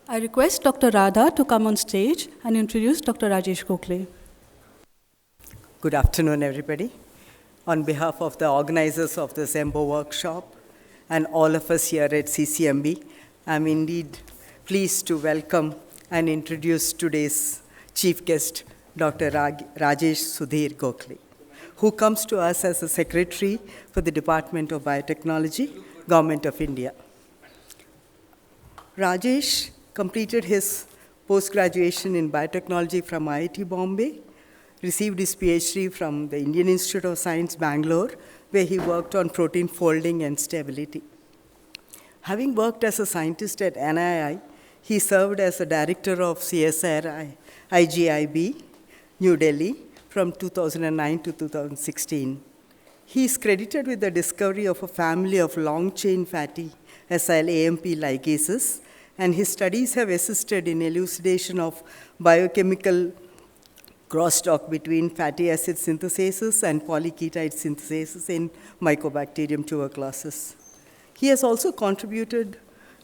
I request Dr. Radha to come on stage and introduce Dr. Rajesh Gokhale. Good afternoon, everybody. On behalf of the organizers of this EMBO workshop and all of us here at CCMB, I'm indeed pleased to welcome and introduce today's chief guest, Dr. Rajesh Sudhir Gokhale, who comes to us as the Secretary for the Department of Biotechnology, Government of India. Rajesh completed his post-graduation in biotechnology from IIT Bombay, received his PhD from the Indian Institute of Science, Bangalore, where he worked on protein folding and stability. Having worked as a scientist at NII, he served as a director of CSR IGIB, New Delhi, from 2009 to 2016. He is credited with the discovery of a family of long-chain fatty acyl AMP ligases, and his studies have assisted in elucidation of biochemical crosstalk between fatty acid synthetases and polyketide synthetases in Mycobacterium tuberculosis. He has also contributed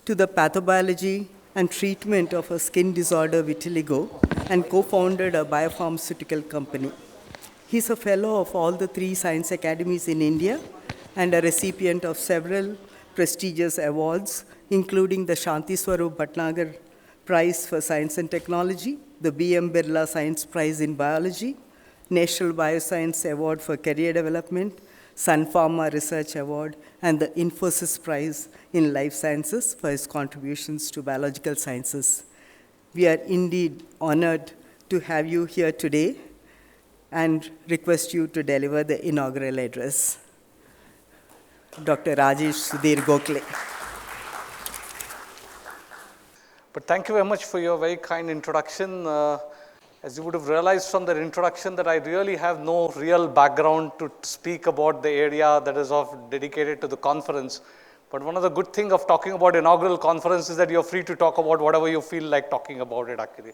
to the pathobiology and treatment of a skin disorder vitiligo and co-founded a biopharmaceutical company. He's a fellow of all the 3 science academies in India and a recipient of several prestigious awards, including the Shanti Swarup Bhatnagar Prize for Science and Technology, the B.M. Birla Science Prize in Biology, National Bioscience Award for Career Development, Sun Pharma Research Award, and the Infosys Prize in Life Sciences for his contributions to biological sciences. We are indeed honored to have you here today and request you to deliver the inaugural address. Dr. Rajesh Sudhir Gokhale. But thank you very much for your very kind introduction. As you would have realized from that introduction that I really have no real background to speak about the area that is dedicated to the conference. But one of the good things of talking about inaugural conference is that you're free to talk about whatever you feel like talking about it actually.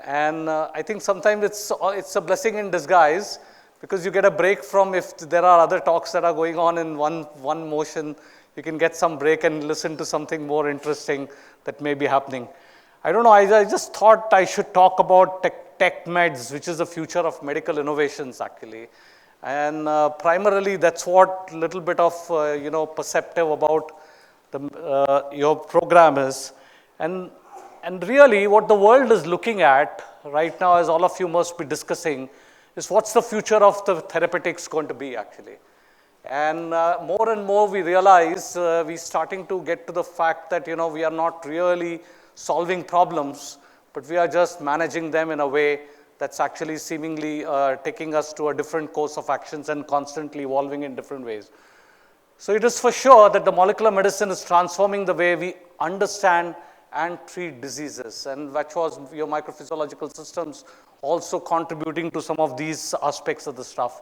And I think sometimes it's a blessing in disguise because you get a break from if there are other talks that are going on in one motion, you can get some break and listen to something more interesting that may be happening. I don't know, I just thought I should talk about TechMeds, which is the future of medical innovations actually. And primarily that's what little bit of perceptive about your program is. And really what the world is looking at right now, as all of you must be discussing, is what's the future of the therapeutics going to be actually. And more and more we realize we're starting to get to the fact that we are not really solving problems, but we are just managing them in a way that's actually seemingly taking us to a different course of actions and constantly evolving in different ways. So it is for sure that the molecular medicine is transforming the way we understand and treat diseases, and which was your microphysiological systems also contributing to some of these aspects of the stuff.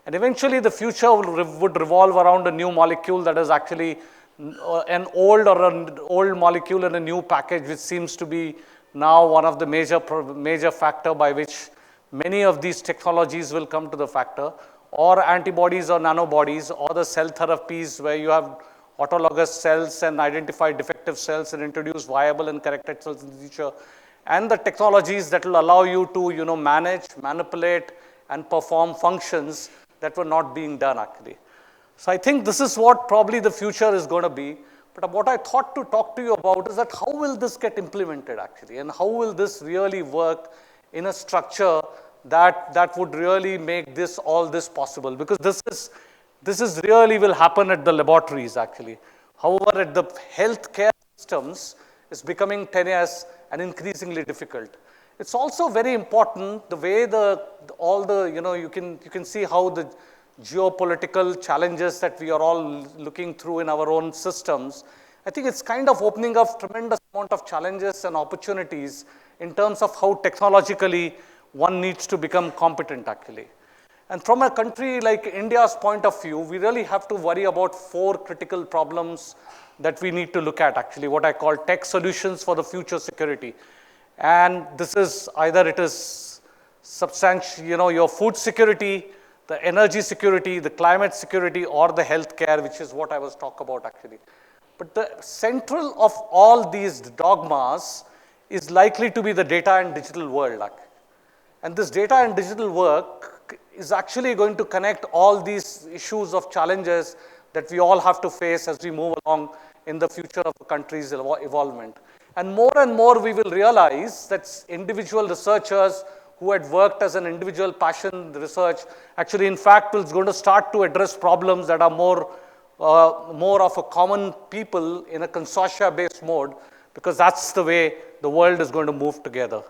And eventually the future would revolve around a new molecule that is actually an old molecule in a new package, which seems to be now one of the major factor by which many of these technologies will come to the factor, or antibodies or nanobodies, or the cell therapies where you have autologous cells and identify defective cells and introduce viable and corrected cells in the future, and the technologies that will allow you to manage, manipulate, and perform functions that were not being done actually. So I think this is what probably the future is going to be. But what I thought to talk to you about is that how will this get implemented actually, and how will this really work in a structure that would really make all this possible, because this is really will happen at the laboratories actually. However, at the healthcare systems, it's becoming tenuous and increasingly difficult. It's also very important the way you can see how the geopolitical challenges that we are all looking through in our own systems. I think it's kind of opening up tremendous amount of challenges and opportunities in terms of how technologically one needs to become competent actually. And from a country like India's point of view, we really have to worry about 4 critical problems that we need to look at actually, what I call tech solutions for the future security. And this is either it is substantial, your food security, the energy security, the climate security, or the healthcare, which is what I was talking about actually. But the central of all these dogmas is likely to be the data and digital world. And this data and digital work is actually going to connect all these issues of challenges that we all have to face as we move along in the future of the country's evolvement. And more we will realize that individual researchers who had worked as an individual passion research actually in fact is going to start to address problems that are more of a common people in a consortia-based mode, because that's the way the world is going to move together.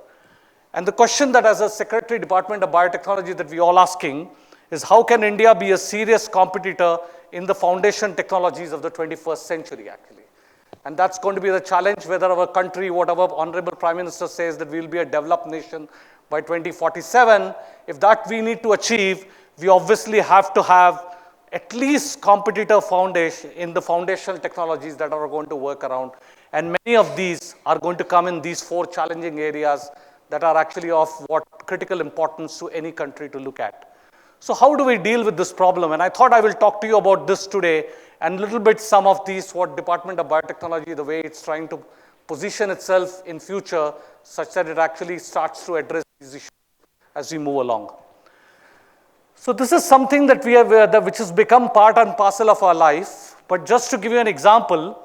And the question that as a Secretary Department of Biotechnology that we all asking is, how can India be a serious competitor in the foundation technologies of the 21st century actually? And that's going to be the challenge, whether our country, whatever Honorable Prime Minister says that we will be a developed nation by 2047, if that we need to achieve, we obviously have to have at least competitor foundation in the foundational technologies that are going to work around. And many of these are going to come in these 4 challenging areas that are actually of what critical importance to any country to look at. So how do we deal with this problem? And I thought I will talk to you about this today and a little bit some of these, what Department of Biotechnology, the way it's trying to position itself in future such that it actually starts to address these issues as we move along. So this is something that we have, which has become part and parcel of our life. But just to give you an example,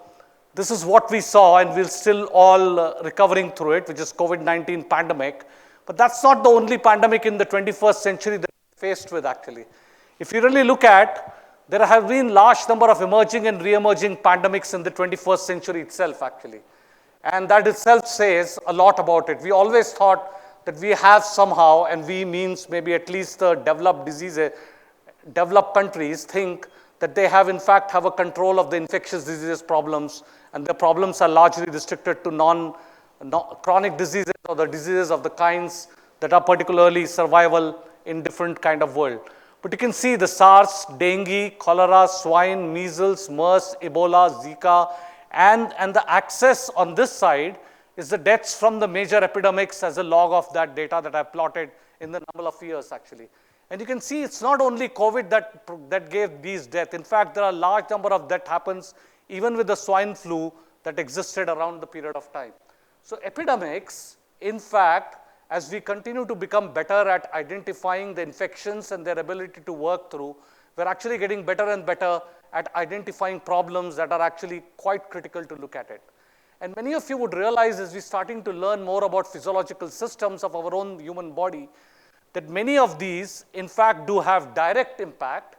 this is what we saw, and we're still all recovering through it, which is COVID-19 pandemic. But that's not the only pandemic in the 21st century that we're faced with actually. If you really look at, there have been large number of emerging and re-emerging pandemics in the 21st century itself actually. And that itself says a lot about it. We always thought that we have somehow, and we means maybe at least the developed countries think that they have in fact have a control of the infectious diseases problems, and the problems are largely restricted to chronic diseases or the diseases of the kinds that are particularly survival in different kind of world. But you can see the SARS, dengue, cholera, swine, measles, MERS, Ebola, Zika, and the access on this side is the deaths from the major epidemics as a log of that data that I plotted in the number of years actually. And you can see it's not only COVID that gave these deaths. In fact, there are a large number of that happens even with the swine flu that existed around the period of time. So epidemics, in fact, as we continue to become better at identifying the infections and their ability to work through, we're actually getting better and better at identifying problems that are actually quite critical to look at it. And many of you would realize as we're starting to learn more about physiological systems of our own human body, that many of these, in fact, do have direct impact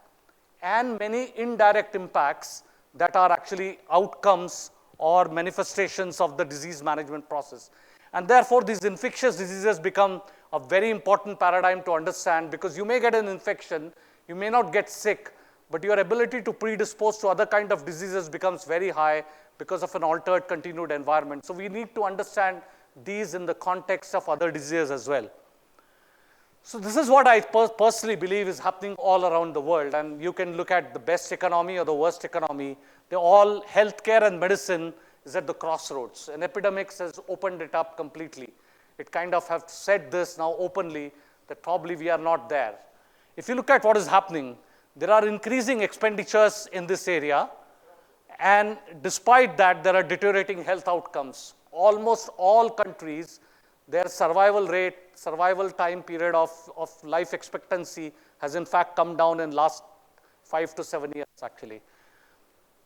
and many indirect impacts that are actually outcomes or manifestations of the disease management process. And therefore, these infectious diseases become a very important paradigm to understand, because you may get an infection, you may not get sick, but your ability to predispose to other kind of diseases becomes very high because of an altered continued environment. So we need to understand these in the context of other diseases as well. So this is what I personally believe is happening all around the world. And you can look at the best economy or the worst economy. They all, healthcare and medicine is at the crossroads. And epidemics has opened it up completely. It kind of have said this now openly that probably we are not there. If you look at what is happening, there are increasing expenditures in this area. And despite that, there are deteriorating health outcomes. Almost all countries, their survival rate, survival time period of life expectancy has in fact come down in last 5 to 7 years actually.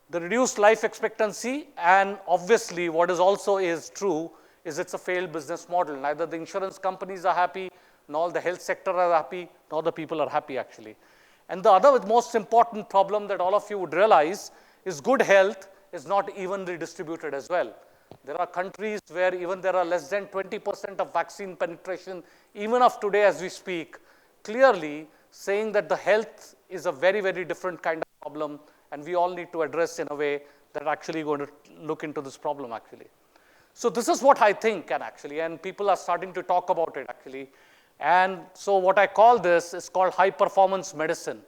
The reduced life expectancy, and obviously what is also is true is it's a failed business model. Neither the insurance companies are happy, nor the health sector are happy, nor the people are happy actually. And the other most important problem that all of you would realize is good health is not evenly distributed as well. There are countries where even there are less than 20% of vaccine penetration, even of today as we speak, clearly saying that the health is a very, very different kind of problem, and we all need to address in a way that actually going to look into this problem actually. So this is what I think, and people are starting to talk about it actually. And so what I call this is called high performance medicine.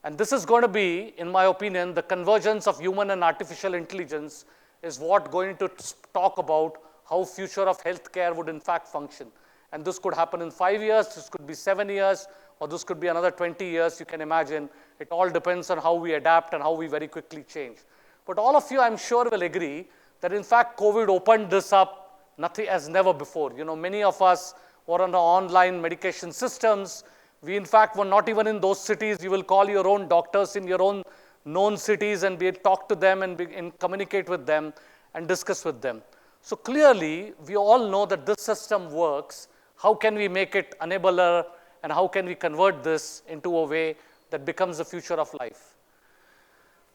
And this is going to be, in my opinion, the convergence of human and artificial intelligence is what going to talk about how future of healthcare would in fact function. And this could happen in 5 years, this could be 7 years, or this could be another 20 years, you can imagine. It all depends on how we adapt and how we very quickly change. But all of you, I'm sure, will agree that in fact COVID opened this up nothing as never before. Many of us were on the online medication systems. We, in fact, were not even in those cities. You will call your own doctors in your own known cities and talk to them and communicate with them and discuss with them. So clearly, we all know that this system works. How can we make it enabler, and how can we convert this into a way that becomes the future of life?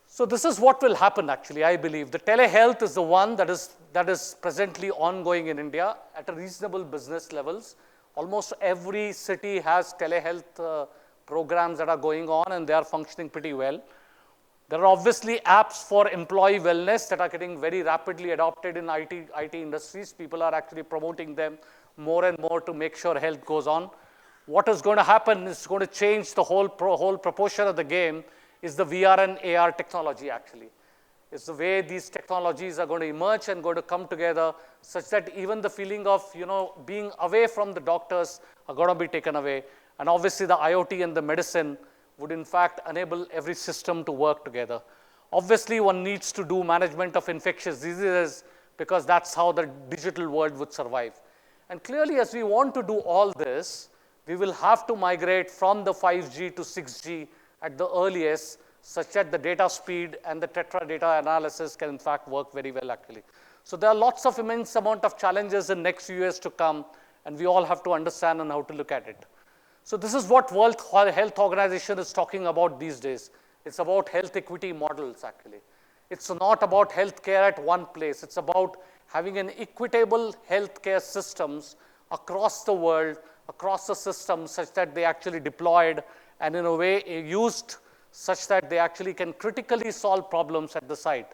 So this is what will happen, actually, I believe. The telehealth is the one that is presently ongoing in India at a reasonable business levels. Almost every city has telehealth programs that are going on, and they are functioning pretty well. There are obviously apps for employee wellness that are getting very rapidly adopted in IT industries. People are actually promoting them more and more to make sure health goes on. What is going to happen is going to change the whole proportion of the game is the VR and AR technology, actually. It's the way these technologies are going to emerge and going to come together such that even the feeling of, being away from the doctors are going to be taken away. And obviously, the IoT and the medicine would, in fact, enable every system to work together. Obviously, one needs to do management of infectious diseases because that's how the digital world would survive. And clearly, as we want to do all this, we will have to migrate from the 5G to 6G at the earliest, such that the data speed and the tetra data analysis can, in fact, work very well, actually. So there are lots of immense amount of challenges in next few years to come, and we all have to understand and how to look at it. So this is what World Health Organization is talking about these days. It's about health equity models, actually. It's not about healthcare at one place. It's about having an equitable healthcare systems across the world, across the system, such that they actually deployed and in a way used such that they actually can critically solve problems at the site.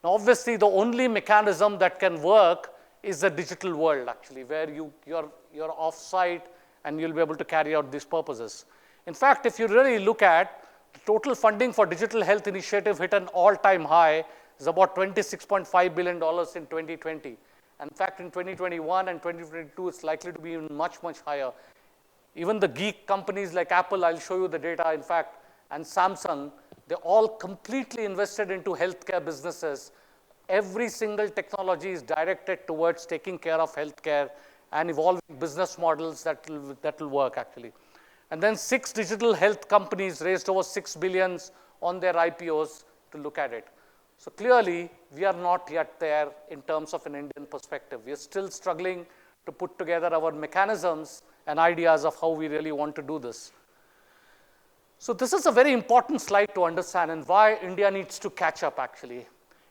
Now, obviously, the only mechanism that can work is the digital world, actually, where you're off-site and you'll be able to carry out these purposes. In fact, if you really look at the total funding for digital health initiative hit an all-time high, is about $26.5 billion in 2020. And in fact, in 2021 and 2022, it's likely to be even much, much higher. Even the geek companies like Apple, I'll show you the data, in fact, and Samsung, they all completely invested into healthcare businesses. Every single technology is directed towards taking care of healthcare and evolving business models that will work, actually. And then 6 digital health companies raised over $6 billion on their IPOs to look at it. So clearly, we are not yet there in terms of an Indian perspective. We are still struggling to put together our mechanisms and ideas of how we really want to do this. So this is a very important slide to understand and why India needs to catch up, actually.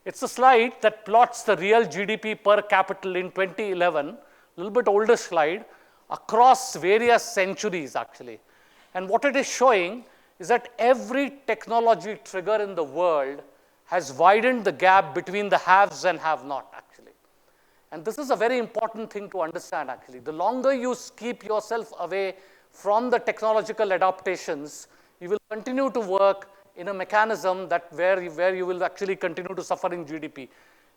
It's a slide that plots the real GDP per capita in 2011, a little bit older slide, across various centuries, actually. And what it is showing is that every technology trigger in the world has widened the gap between the haves and have-not, actually. And this is a very important thing to understand, actually. The longer you keep yourself away from the technological adaptations, you will continue to work in a mechanism where you will actually continue to suffer in GDP.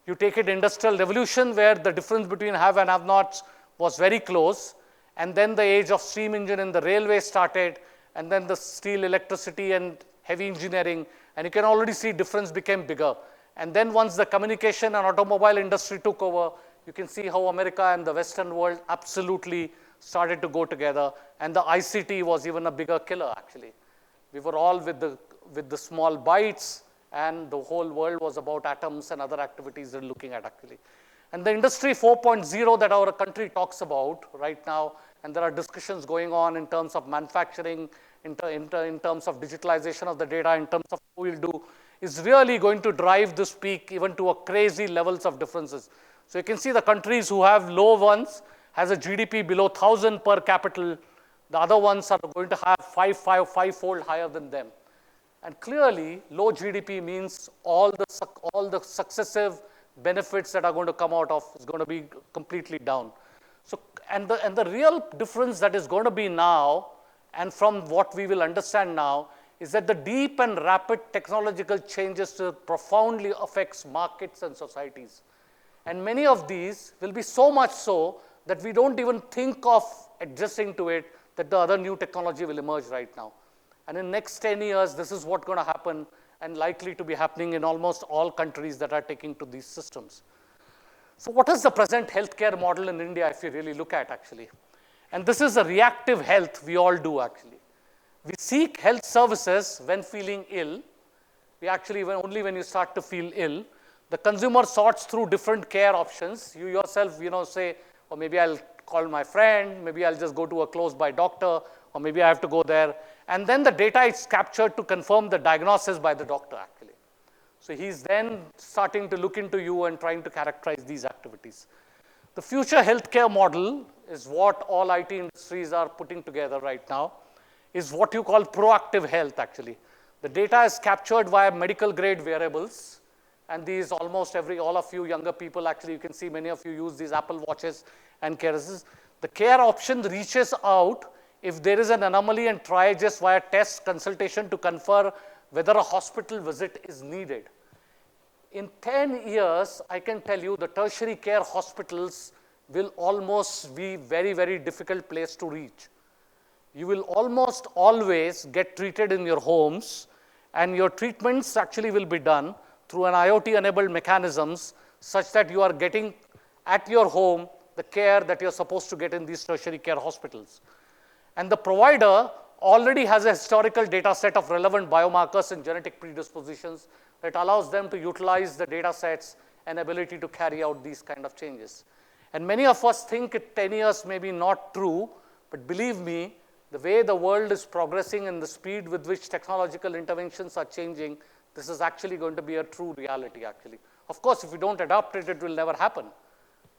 You take it industrial revolution, where the difference between have and have-nots was very close, and then the age of steam engine and the railway started, and then the steel, electricity, and heavy engineering, and you can already see difference became bigger. And then once the communication and automobile industry took over, you can see how America and the Western world absolutely started to go together, and the ICT was even a bigger killer, actually. We were all with the small bytes, and the whole world was about atoms and other activities they're looking at, actually. And the industry 4.0 that our country talks about right now, and there are discussions going on in terms of manufacturing, in terms of digitalization of the data, in terms of what we'll do, is really going to drive this peak even to a crazy levels of differences. So you can see the countries who have low ones has a GDP below 1,000 per capita. The other ones are going to have five-fold higher than them. And clearly, low GDP means all the successive benefits that are going to come out of is going to be completely down. So, and the real difference that is going to be now, and from what we will understand now, is that the deep and rapid technological changes profoundly affects markets and societies. And many of these will be so much so that we don't even think of adjusting to it, that the other new technology will emerge right now. And in the next 10 years, this is what's going to happen and likely to be happening in almost all countries that are taking to these systems. So what is the present healthcare model in India if you really look at actually? And this is a reactive health we all do actually. We seek health services when feeling ill. We actually, only when you start to feel ill. The consumer sorts through different care options. You yourself, say, or maybe I'll call my friend, maybe I'll just go to a close by doctor, or maybe I have to go there. And then the data is captured to confirm the diagnosis by the doctor actually. So he's then starting to look into you and trying to characterize these activities. The future healthcare model is what all IT industries are putting together right now, is what you call proactive health actually. The data is captured via medical grade variables, and these almost all of you younger people actually, you can see many of you use these Apple Watches and cares. The care option reaches out if there is an anomaly and try just via test consultation to confirm whether a hospital visit is needed. In 10 years, I can tell you the tertiary care hospitals will almost be very, very difficult place to reach. You will almost always get treated in your homes, and your treatments actually will be done through an IoT-enabled mechanisms such that you are getting at your home the care that you're supposed to get in these tertiary care hospitals. And the provider already has a historical data set of relevant biomarkers and genetic predispositions that allows them to utilize the data sets and ability to carry out these kind of changes. And many of us think 10 years may be not true, but believe me, the way the world is progressing and the speed with which technological interventions are changing, this is actually going to be a true reality actually. Of course, if you don't adopt it, it will never happen.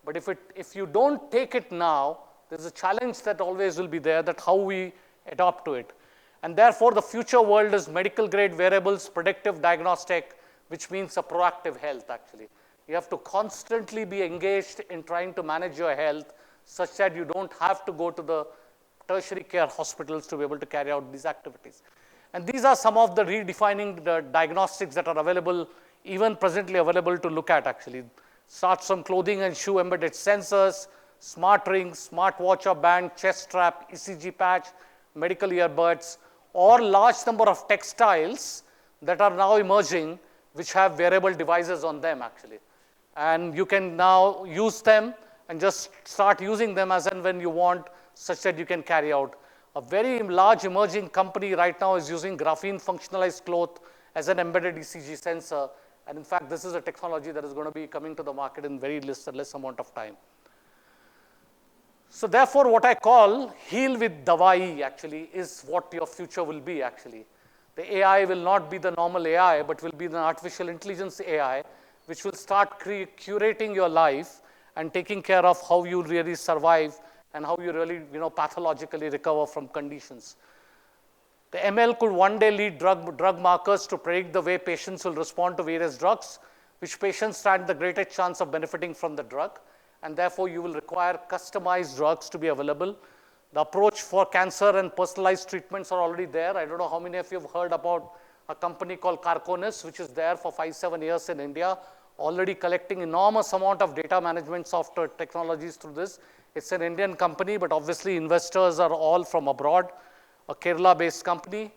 But if you don't take it now, there's a challenge that always will be there, that how we adopt to it. And therefore, the future world is medical grade variables, predictive diagnostic, which means a proactive health actually. You have to constantly be engaged in trying to manage your health such that you don't have to go to the tertiary care hospitals to be able to carry out these activities. And these are some of the redefining the diagnostics that are available, even presently available to look at actually. Starts from clothing and shoe embedded sensors, smart rings, smart watch or band, chest strap, ECG patch, medical earbuds, or large number of textiles that are now emerging which have wearable devices on them actually. And you can now use them and just start using them as and when you want, such that you can carry out. A very large emerging company right now is using graphene functionalized cloth as an embedded ECG sensor. And in fact, this is a technology that is going to be coming to the market in very less amount of time. So therefore, what I call heal with DAWAI actually is what your future will be actually. The AI will not be the normal AI, but will be the artificial intelligence AI, which will start curating your life and taking care of how you really survive and how you really pathologically recover from conditions. The ML could one day lead drug markers to predict the way patients will respond to various drugs, which patients stand the greatest chance of benefiting from the drug. And therefore, you will require customized drugs to be available. The approach for cancer and personalized treatments are already there. I don't know how many of you have heard about a company called Carconis, which is there for 5-7 years in India, already collecting enormous amount of data management software technologies through this. It's an Indian company, but obviously investors are all from abroad, a Kerala-based company.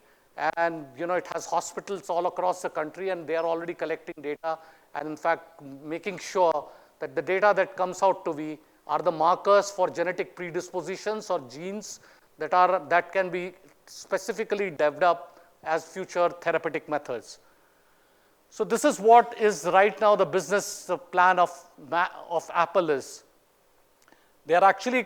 And it has hospitals all across the country, and they are already collecting data and in fact making sure that the data that comes out to be are the markers for genetic predispositions or genes that can be specifically developed as future therapeutic methods. So this is what is right now the business plan of Apple is. They are actually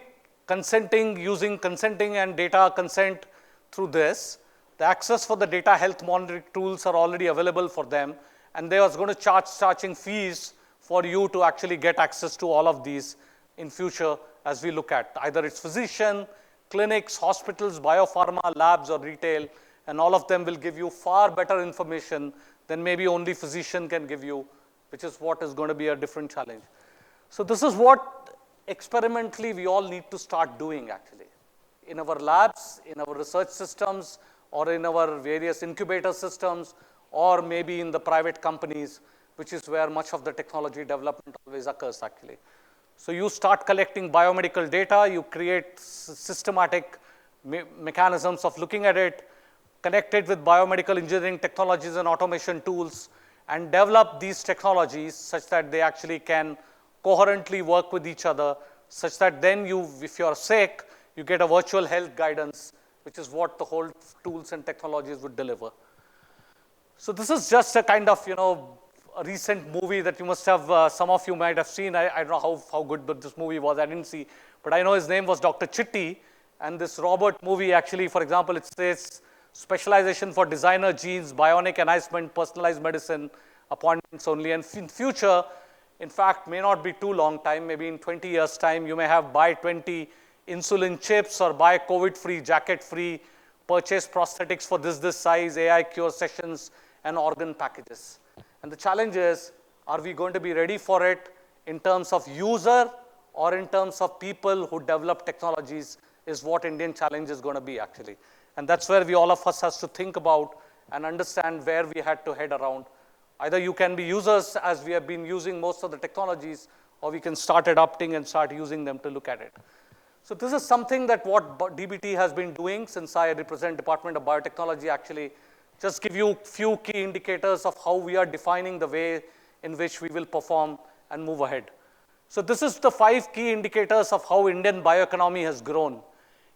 using consenting and data consent through this. The access for the data health monitoring tools are already available for them, and they are going to charging fees for you to actually get access to all of these in future as we look at. Either it's physician, clinics, hospitals, biopharma, labs, or retail, and all of them will give you far better information than maybe only physician can give you, which is what is going to be a different challenge. So this is what experimentally we all need to start doing actually. In our labs, in our research systems, or in our various incubator systems, or maybe in the private companies, which is where much of the technology development always occurs actually. So you start collecting biomedical data, you create systematic mechanisms of looking at it, connect it with biomedical engineering technologies and automation tools, and develop these technologies such that they actually can coherently work with each other, such that then if you're sick, you get a virtual health guidance, which is what the whole tools and technologies would deliver. So this is just a kind of, a recent movie that you must have, some of you might have seen. I don't know how good this movie was, I didn't see, but I know his name was Dr. Chitti, and this Robert movie actually, for example, it says specialization for designer genes, bionic enhancement, personalized medicine, appointments only, and in future, in fact, may not be too long time, maybe in 20 years time, you may have buy 20 insulin chips or buy COVID-free, jacket-free, purchase prosthetics for this size, AI cure sessions, and organ packages. And the challenge is, are we going to be ready for it in terms of user or in terms of people who develop technologies is what Indian challenge is going to be actually. And that's where all of us has to think about and understand where we had to head around. Either you can be users as we have been using most of the technologies, or we can start adopting and start using them to look at it. So this is something that what DBT has been doing since I represent Department of Biotechnology actually. Just give you a few key indicators of how we are defining the way in which we will perform and move ahead. So this is the 5 key indicators of how Indian bioeconomy has grown.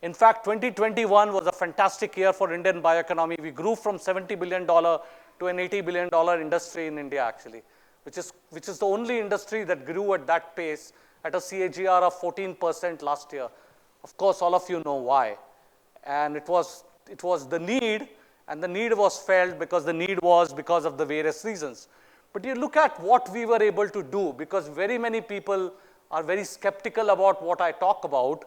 In fact, 2021 was a fantastic year for Indian bioeconomy. We grew from $70 billion to an $80 billion industry in India actually, which is the only industry that grew at that pace at a CAGR of 14% last year. Of course, all of you know why. And it was the need, and the need was felt because the need was because of the various reasons. But you look at what we were able to do, because very many people are very skeptical about what I talk about.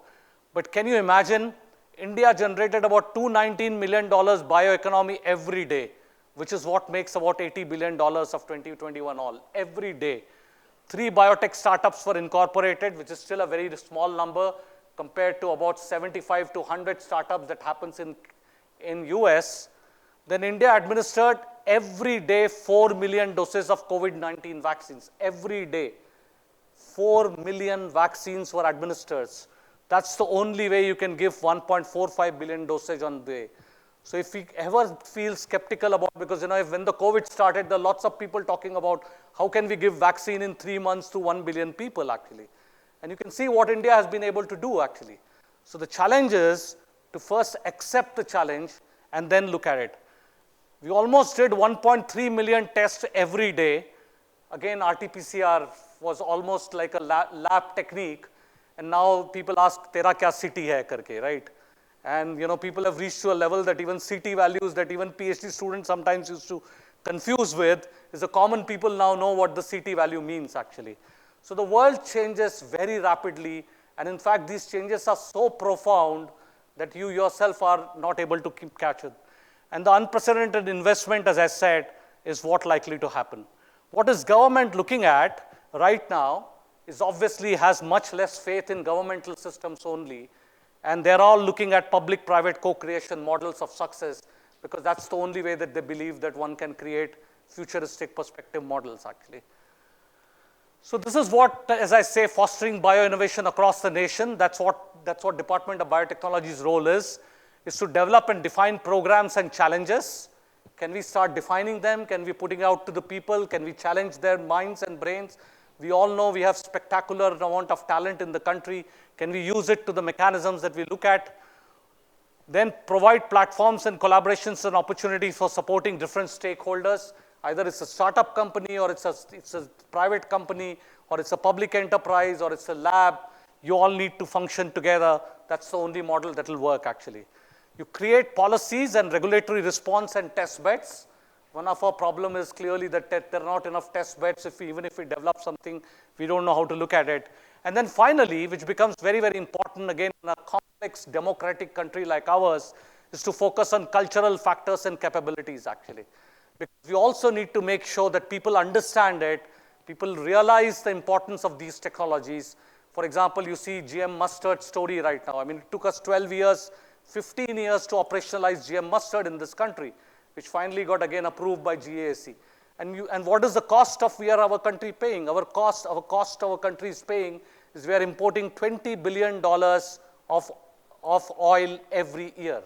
But can you imagine, India generated about $219 million bioeconomy every day, which is what makes about $80 billion of 2021 all, every day. 3 biotech startups were incorporated, which is still a very small number compared to about 75 to 100 startups that happens in US. Then India administered every day 4 million doses of COVID-19 vaccines, every day. 4 million vaccines were administered. That's the only way you can give 1.45 billion dosage on the day. So if we ever feel skeptical about, because when the COVID started, there are lots of people talking about how can we give vaccine in 3 months to 1 billion people actually. And you can see what India has been able to do actually. So the challenge is to first accept the challenge and then look at it. We almost did 1.3 million tests every day. Again, RT-PCR was almost like a lab technique. And now people ask, tera kya city hai karke, right? And people have reached to a level that even CT values that even PhD students sometimes used to confuse with is the common people now know what the CT value means actually. So the world changes very rapidly, and in fact these changes are so profound that you yourself are not able to keep catch it. And the unprecedented investment, as I said, is what likely to happen. What is government looking at right now is obviously has much less faith in governmental systems only, and they're all looking at public-private co-creation models of success because that's the only way that they believe that one can create futuristic perspective models actually. So this is what, as I say, fostering bioinnovation across the nation. That's what Department of Biotechnology's role is to develop and define programs and challenges. Can we start defining them? Can we putting out to the people? Can we challenge their minds and brains? We all know we have spectacular amount of talent in the country. Can we use it to the mechanisms that we look at? Then provide platforms and collaborations and opportunities for supporting different stakeholders. Either it's a startup company, or it's a private company, or it's a public enterprise, or it's a lab. You all need to function together. That's the only model that will work actually. You create policies and regulatory response and test beds. One of our problem is clearly that there are not enough test beds. Even if we develop something, we don't know how to look at it. And then finally, which becomes very, very important again in a complex democratic country like ours, is to focus on cultural factors and capabilities actually. Because we also need to make sure that people understand it, people realize the importance of these technologies. For example, you see GM mustard story right now. I mean, it took us 12 years, 15 years to operationalize GM mustard in this country, which finally got again approved by GAC. And what is the cost of our country paying? Our cost our country is paying is we are importing $20 billion of oil every year.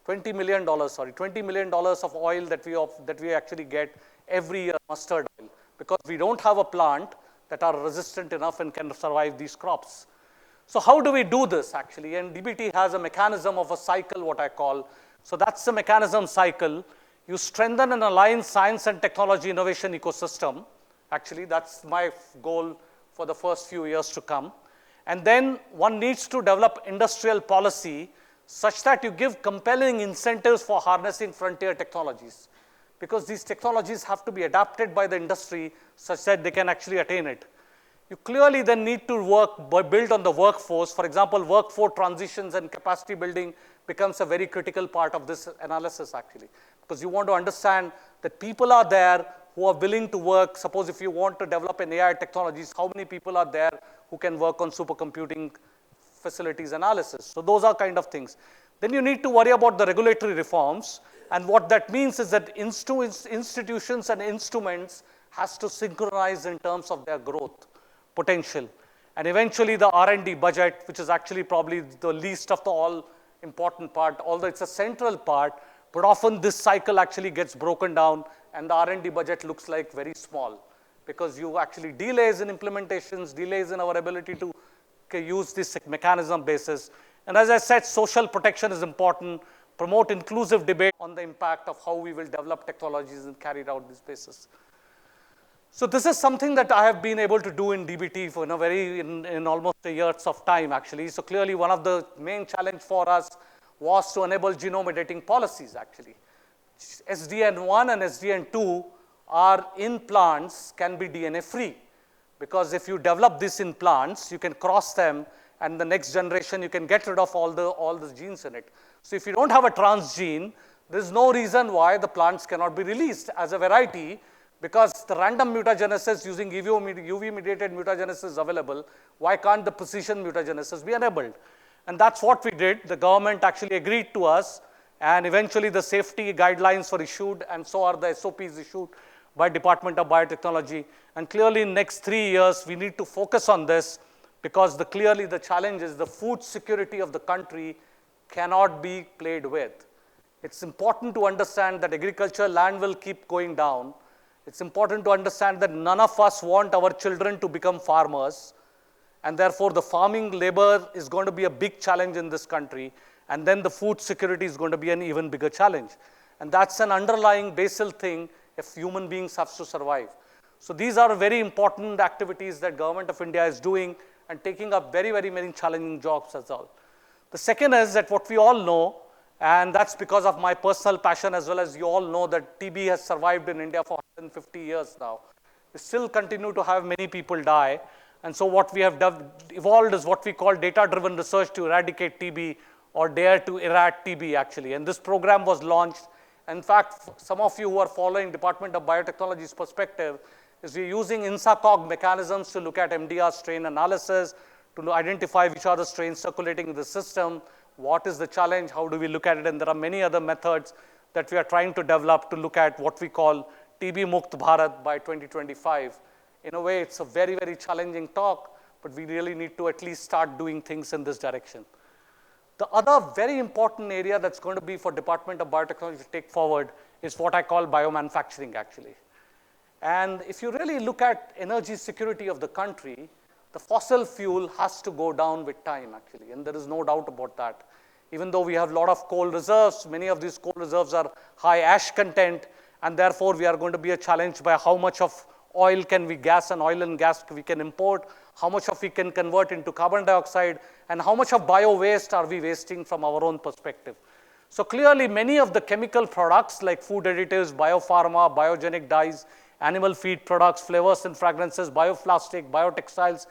$20 million of oil that we actually get every year, mustard oil. Because we don't have a plant, that are resistant enough and can survive these crops. So how do we do this actually? And DBT has a mechanism of a cycle, what I call. So that's the mechanism cycle. You strengthen and align science and technology innovation ecosystem. Actually, that's my goal for the first few years to come. And then one needs to develop industrial policy such that you give compelling incentives for harnessing frontier technologies, because these technologies have to be adapted by the industry such that they can actually attain it. You clearly then need to build on the workforce. For example, workforce transitions and capacity building becomes a very critical part of this analysis actually, because you want to understand that people are there who are willing to work. Suppose if you want to develop an AI technologies, how many people are there who can work on supercomputing facilities analysis? So those are kind of things. Then you need to worry about the regulatory reforms, and what that means is that institutions and instruments has to synchronize in terms of their growth potential. And eventually the R&D budget, which is actually probably the least of the all important part, although it's a central part, but often this cycle actually gets broken down and the R&D budget looks like very small, because you actually delays in implementations, delays in our ability to use this mechanism basis. And as I said, social protection is important, promote inclusive debate on the impact of how we will develop technologies and carry out these bases. So this is something that I have been able to do in DBT for in almost a years of time actually. So clearly one of the main challenge for us was to enable genome editing policies actually. SDN1 and SDN2 are in plants can be DNA free, because if you develop this in plants, you can cross them, and the next generation you can get rid of all the genes in it. So if you don't have a transgene, there is no reason why the plants cannot be released as a variety, because the random mutagenesis using UV-mediated mutagenesis is available. Why can't the precision mutagenesis be enabled? And that's what we did. The government actually agreed to us, and eventually the safety guidelines were issued, and so are the SOPs issued by Department of Biotechnology. And clearly in next 3 years, we need to focus on this, because clearly the challenge is the food security of the country cannot be played with. It's important to understand that agricultural land will keep going down. It's important to understand that none of us want our children to become farmers, and therefore the farming labor is going to be a big challenge in this country, and then the food security is going to be an even bigger challenge. And that's an underlying basal thing if human beings have to survive. So these are very important activities that Government of India is doing and taking up very, very many challenging jobs as well. The second is that what we all know, and that's because of my personal passion, as well as you all know that TB has survived in India for 150 years now. We still continue to have many people die. And so what we have evolved is what we call data-driven research to eradicate TB, or DARE to eradicate TB actually. And this program was launched. In fact, some of you who are following Department of Biotechnology's perspective is we're using INSACOG mechanisms to look at MDR strain analysis, to identify which are the strains circulating in the system, what is the challenge, how do we look at it, and there are many other methods that we are trying to develop to look at what we call TB Mukt Bharat by 2025. In a way, it's a very, very challenging talk, but we really need to at least start doing things in this direction. The other very important area that's going to be for Department of Biotechnology to take forward is what I call biomanufacturing actually. And if you really look at energy security of the country, the fossil fuel has to go down with time actually, and there is no doubt about that. Even though we have a lot of coal reserves, many of these coal reserves are high ash content, and therefore we are going to be challenged by how much of oil can we gas and oil and gas we can import, how much of we can convert into carbon dioxide, and how much of bio waste are we wasting from our own perspective. So clearly many of the chemical products like food additives, biopharma, biogenic dyes, animal feed products, flavors and fragrances, bioplastic, biotextiles,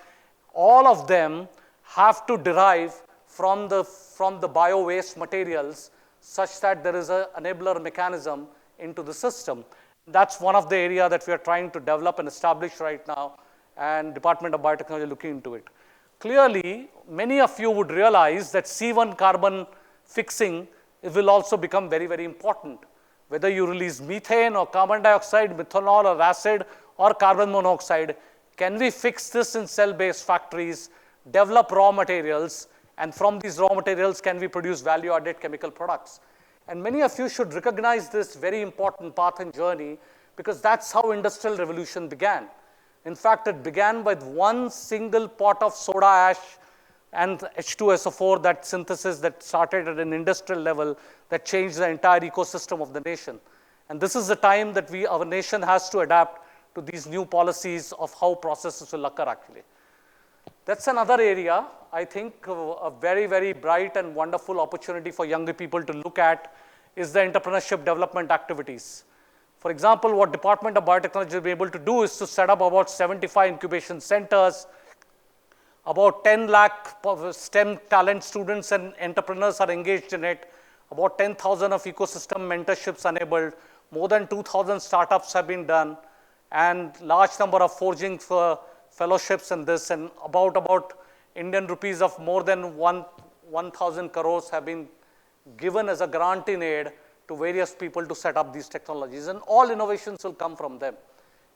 all of them have to derive from the bio waste materials such that there is an enabler mechanism into the system. That's one of the areas that we are trying to develop and establish right now, and Department of Biotechnology looking into it. Clearly, many of you would realize that C1 carbon fixing will also become very, very important. Whether you release methane or carbon dioxide, methanol or acid or carbon monoxide, can we fix this in cell-based factories, develop raw materials, and from these raw materials can we produce value-added chemical products? And many of you should recognize this very important path and journey, because that's how industrial revolution began. In fact, it began with one single pot of soda ash and H2SO4, that synthesis that started at an industrial level that changed the entire ecosystem of the nation. And this is the time that our nation has to adapt to these new policies of how processes will occur actually. That's another area, I think, a very, very bright and wonderful opportunity for younger people to look at is the entrepreneurship development activities. For example, what Department of Biotechnology will be able to do is to set up about 75 incubation centers. About 10 lakh STEM talent students and entrepreneurs are engaged in it. About 10,000 of ecosystem mentorships enabled. More than 2,000 startups have been done, and large number of forging for fellowships in this, and about Indian rupees of more than 1,000 crores have been given as a grant in aid to various people to set up these technologies, and all innovations will come from them.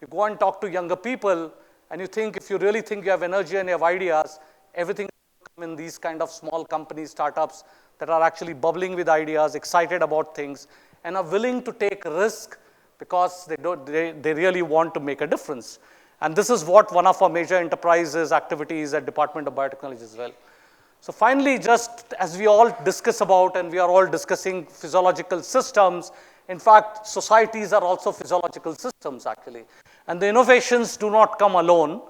You go and talk to younger people, and you think, if you really think you have energy and you have ideas, everything will come in these kind of small companies, startups that are actually bubbling with ideas, excited about things, and are willing to take risk because they really want to make a difference. And this is what one of our major enterprises activities at Department of Biotechnology as well. So finally, just as we all discuss about, and we are all discussing physiological systems, in fact, societies are also physiological systems actually. And the innovations do not come alone.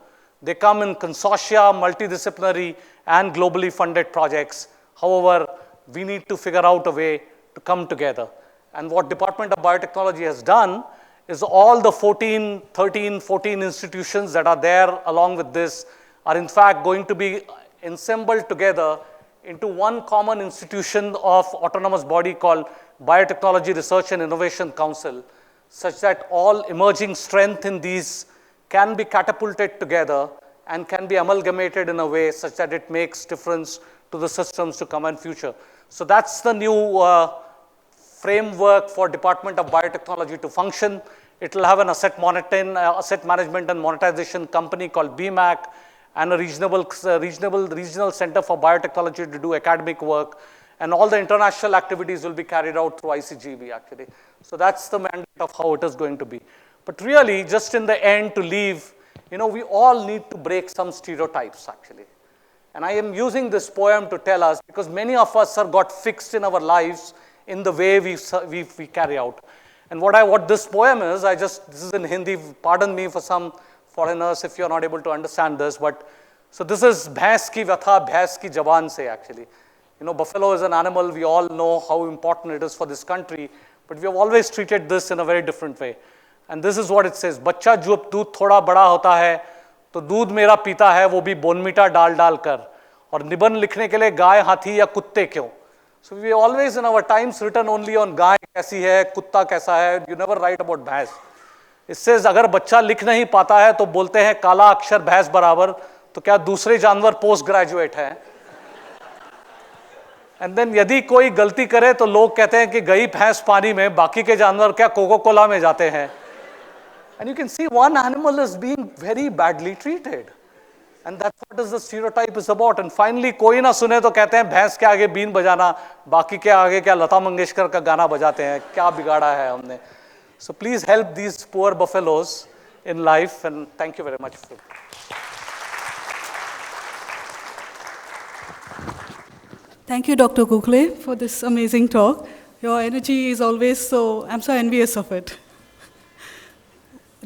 They come in consortia, multidisciplinary, and globally funded projects. However, we need to figure out a way to come together. And what Department of Biotechnology has done is all the 14 institutions that are there along with this are in fact going to be assembled together into one common institution of autonomous body called Biotechnology Research and Innovation Council, such that all emerging strength in these can be catapulted together and can be amalgamated in a way such that it makes difference to the systems to come in future. So that's the new framework for Department of Biotechnology to function. It will have an asset management and monetization company called BMAC, and a regional center for biotechnology to do academic work, and all the international activities will be carried out through ICGB actually. So that's the mandate of how it is going to be. But really, just in the end to leave, we all need to break some stereotypes actually. And I am using this poem to tell us, because many of us have got fixed in our lives in the way we carry out. And what this poem is, this is in Hindi, pardon me for some foreigners if you're not able to understand this, but so this is bhains ki vyatha, bhains ki jaban se actually. Buffalo is an animal, we all know how important it is for this country, but we have always treated this in a very different way. And this is what it says, बच्चा जब दूध थोड़ा बड़ा होता है तो दूध मेरा पीता है वो भी बोनमीटा डाल डाल कर और निबंध लिखने के लिए गाय हाथी या कुत्ते क्यों. So we always in our times written only on गाय कैसी है, कुत्ता कैसा है, you never write about भैंस. It says अगर बच्चा लिख नहीं पाता है तो बोलते हैं काला अक्षर भैंस बराबर, तो क्या दूसरे जानवर पोस्ट ग्रेजुएट हैं. एंड देन यदि कोई गलती करे तो लोग कहते हैं कि गई भैंस पानी में, बाकी के जानवर क्या कोको कोला में जाते हैं. And you can see one animal is being very badly treated. And that's what is the stereotype is about. And finally, कोई ना सुने तो कहते हैं भैंस के आगे बीन बजाना, बाकी के आगे क्या लता मंगेशकर का गाना बजाते हैं, क्या बिगाड़ा है हमने. So please help these poor buffaloes in life, and thank you very much. Thank you, Dr. Gokhale, for this amazing talk. Your energy is always I'm so envious of it.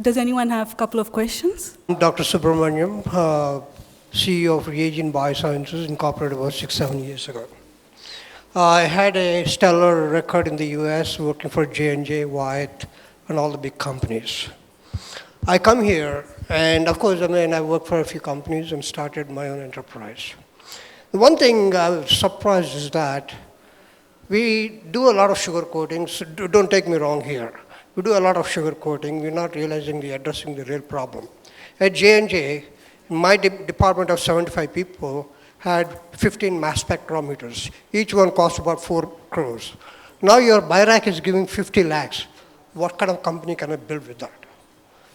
Does anyone have a couple of questions? I'm Dr. Subramaniam, CEO of Reagent Biosciences, incorporated about 6-7 years ago. I had a stellar record in the US working for J&J, Wyatt, and all the big companies. I come here, and of course, I worked for a few companies and started my own enterprise. The one thing I was surprised is that we do a lot of sugar coatings. Don't take me wrong here. We do a lot of sugar coating. We're not realizing we're addressing the real problem. At J&J, my department of 75 people had 15 mass spectrometers. Each one cost about 4 crores. Now your BIRAC is giving 50 lakhs. What kind of company can I build with that?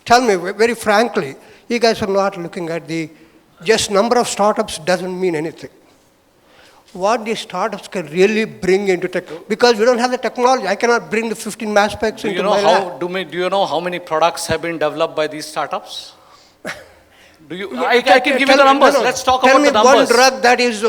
Tell me, very frankly, you guys are not looking at just number of startups doesn't mean anything. What these startups can really bring into tech, because we don't have the technology. I cannot bring the 15 mass specs into my lab. Do you know how many products have been developed by these startups? Do you? I can give you the numbers. Let's talk about the numbers. Tell me one drug that is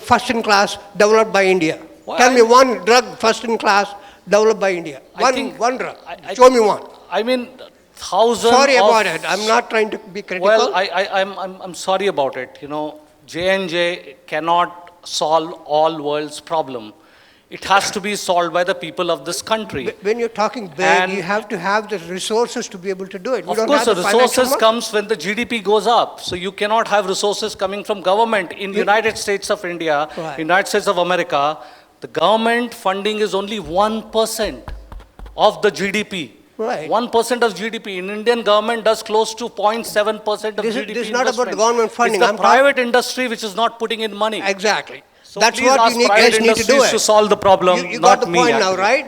first in class developed by India. Well, Tell me one drug first in class developed by India. One drug. Show me one. I mean, thousands. Sorry about it. I'm not trying to be critical. Well, I'm sorry about it. You know, J&J cannot solve all world's problem. It has to be solved by the people of this country. When you're talking big, you have to have the resources to be able to do it. Of course, the resources comes when the GDP goes up. So you cannot have resources coming from government. In the United States of India, United States of America, the government funding is only 1% of the GDP. Right. 1% of GDP. In Indian government does close to 0.7% of GDP. This is not about the government funding. It's the private industry which is not putting in money. Exactly. So that's what you guys need to do to solve the problem. You got the point now, right?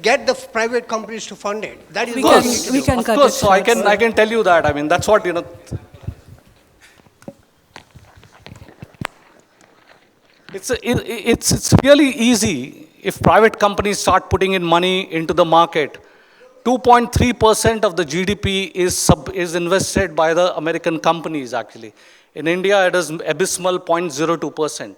Get the private companies to fund it. That is what we can cut it. So I can tell you that. I mean, that's what, you know. It's really easy if private companies start putting in money into the market. 2.3% of the GDP is invested by the American companies, actually. In India, it is abysmal 0.02%.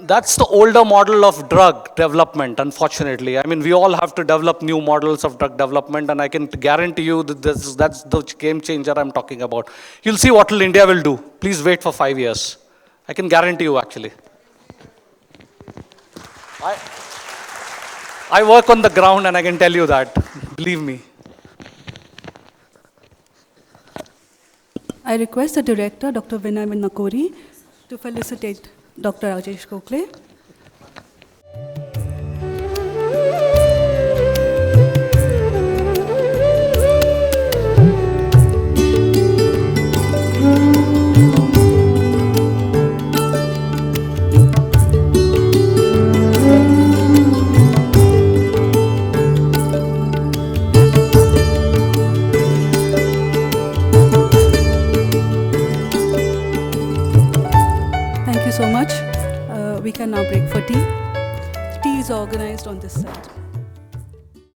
That's the older model of drug development, unfortunately. I mean, we all have to develop new models of drug development, and I can guarantee you that that's the game changer I'm talking about. You'll see what India will do. Please wait for 5 years. I can guarantee you, actually. I work on the ground, and I can tell you that. Believe me. I request the director, Dr. Vinay Nakori, to felicitate Dr. Rajesh Gokhale. Thank you so much. We can now break for tea. Tea is organized on this side.